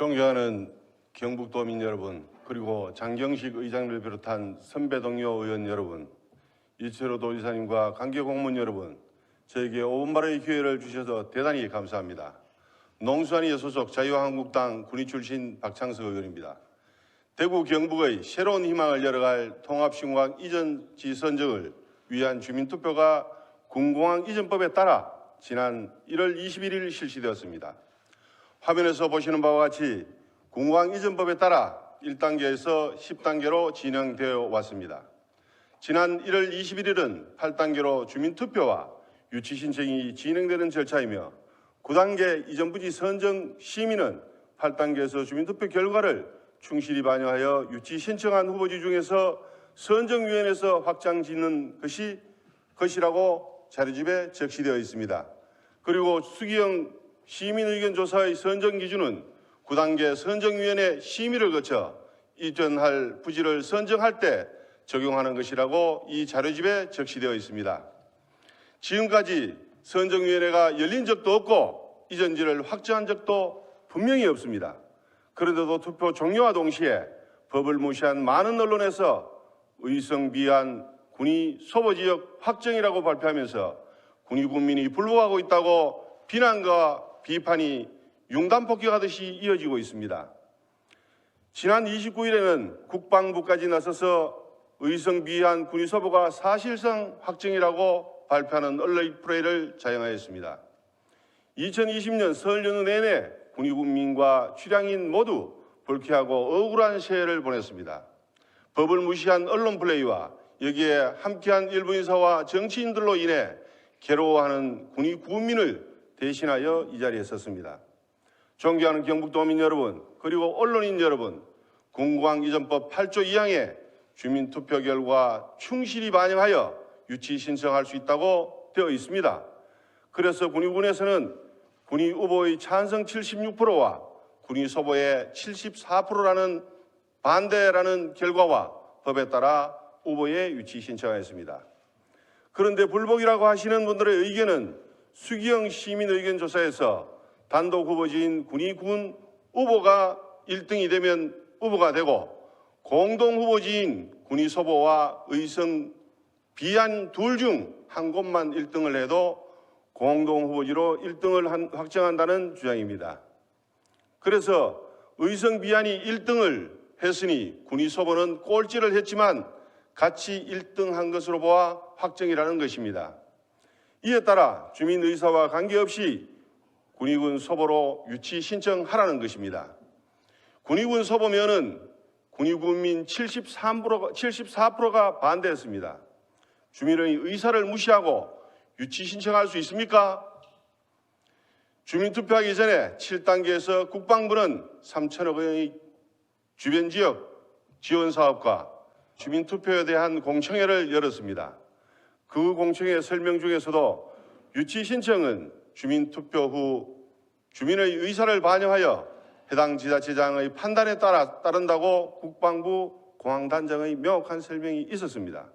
존경하는 경북도민 여러분, 그리고 장경식 의장을 비롯한 선배 동료 의원 여러분, 이철호 도지사님과 관계 공무원 여러분, 저에게 5분 발언의 기회를 주셔서 대단히 감사합니다. 농수산인회 소속 자유한국당 군의 출신 박창석 의원입니다. 대구 경북의 새로운 희망을 열어갈 통합신공항 이전지 선정을 위한 주민투표가 군공항 이전법에 따라 지난 1월 21일 실시되었습니다. 화면에서 보시는 바와 같이 군공항 이전법에 따라 1단계에서 10단계로 진행되어 왔습니다. 지난 1월 21일은 8단계로 주민투표와 유치신청이 진행되는 절차이며 9단계 이전부지 선정 심의는 8단계에서 주민투표 결과를 충실히 반영하여 유치신청한 후보지 중에서 선정위원회에서 확정짓는 것이라고 자료집에 적시되어 있습니다. 그리고 수기형 시민의견조사의 선정 기준은 9단계 선정위원회 심의를 거쳐 이전할 부지를 선정할 때 적용하는 것이라고 이 자료집에 적시되어 있습니다. 지금까지 선정위원회가 열린 적도 없고 이전지를 확정한 적도 분명히 없습니다. 그런데도 투표 종료와 동시에 법을 무시한 많은 언론에서 의성비한 군의 소보지역 확정이라고 발표하면서 군의 군민이 불복하고 있다고 비난과 비판이 융단폭격하듯이 이어지고 있습니다. 지난 29일에는 국방부까지 나서서 의성비한 군의 소보가 사실상 확정이라고 발표하는 언론 플레이를 자행하였습니다. 2020년 설 연휴 내내 군의 군민과 출향인 모두 불쾌하고 억울한 새해를 보냈습니다. 법을 무시한 언론 플레이와 여기에 함께한 일부 인사와 정치인들로 인해 괴로워하는 군의 군민을 대신하여 이 자리에 섰습니다. 존경하는 경북도민 여러분, 그리고 언론인 여러분, 군공항 이전법 8조 2항에 주민투표 결과 충실히 반영하여 유치 신청할 수 있다고 되어 있습니다. 그래서 군의군에서는 군의 후보의 찬성 76%와 군의 소보의 74%라는 반대라는 결과와 법에 따라 후보에 유치 신청하였습니다. 그런데 불복이라고 하시는 분들의 의견은 수기형 시민의견조사에서 단독 후보지인 군의군 후보가 1등이 되면 후보가 되고 공동 후보지인 군의 소보와 의성 비안 둘 중 한 곳만 1등을 해도 공동 후보지로 1등을 확정한다는 주장입니다. 그래서 의성 비안이 1등을 했으니 군의 소보는 꼴찌를 했지만 같이 1등한 것으로 보아 확정이라는 것입니다. 이에 따라 주민 의사와 관계없이 군의군 소보로 유치 신청하라는 것입니다. 군의군 소보면은 군의군민 74%가 반대했습니다. 주민의 의사를 무시하고 유치 신청할 수 있습니까? 주민투표하기 전에 7단계에서 국방부는 3천억 원의 주변 지역 지원 사업과 주민투표에 대한 공청회를 열었습니다. 그 공청회 설명 중에서도 유치 신청은 주민투표 후 주민의 의사를 반영하여 해당 지자체장의 판단에 따른다고 국방부 공항단장의 명확한 설명이 있었습니다.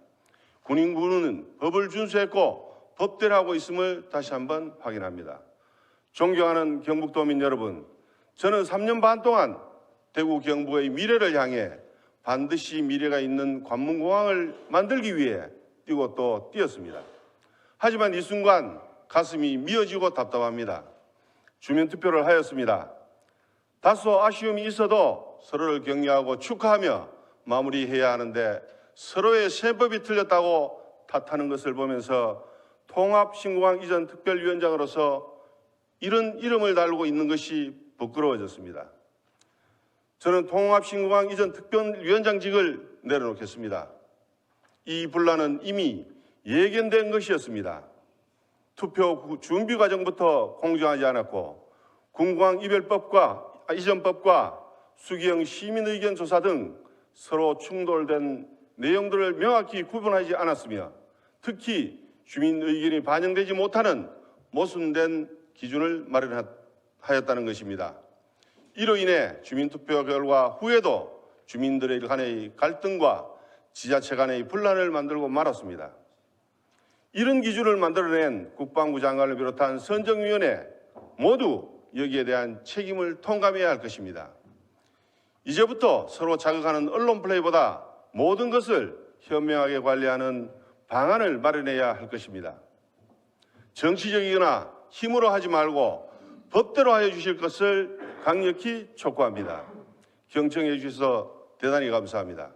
군인군은 법을 준수했고 법대로 하고 있음을 다시 한번 확인합니다. 존경하는 경북도민 여러분, 저는 3년 반 동안 대구 경북의 미래를 향해 반드시 미래가 있는 관문공항을 만들기 위해 뛰고 또 뛰었습니다. 하지만 이 순간 가슴이 미어지고 답답합니다. 주민투표를 하였습니다. 다소 아쉬움이 있어도 서로를 격려하고 축하하며 마무리해야 하는데 서로의 세법이 틀렸다고 탓하는 것을 보면서 통합신공항 이전 특별위원장으로서 이런 이름을 달고 있는 것이 부끄러워졌습니다. 저는 통합신공항 이전 특별위원장직을 내려놓겠습니다. 이 분란은 이미 예견된 것이었습니다. 투표 준비 과정부터 공정하지 않았고 군공항 이전법과 수기형 시민의견조사 등 서로 충돌된 내용들을 명확히 구분하지 않았으며 특히 주민 의견이 반영되지 못하는 모순된 기준을 마련하였다는 것입니다. 이로 인해 주민투표 결과 후에도 주민들 간의 갈등과 지자체 간의 분란을 만들고 말았습니다. 이런 기준을 만들어낸 국방부 장관을 비롯한 선정위원회 모두 여기에 대한 책임을 통감해야 할 것입니다. 이제부터 서로 자극하는 언론 플레이보다 모든 것을 현명하게 관리하는 방안을 마련해야 할 것입니다. 정치적이거나 힘으로 하지 말고 법대로 하여 주실 것을 강력히 촉구합니다. 경청해 주셔서 대단히 감사합니다.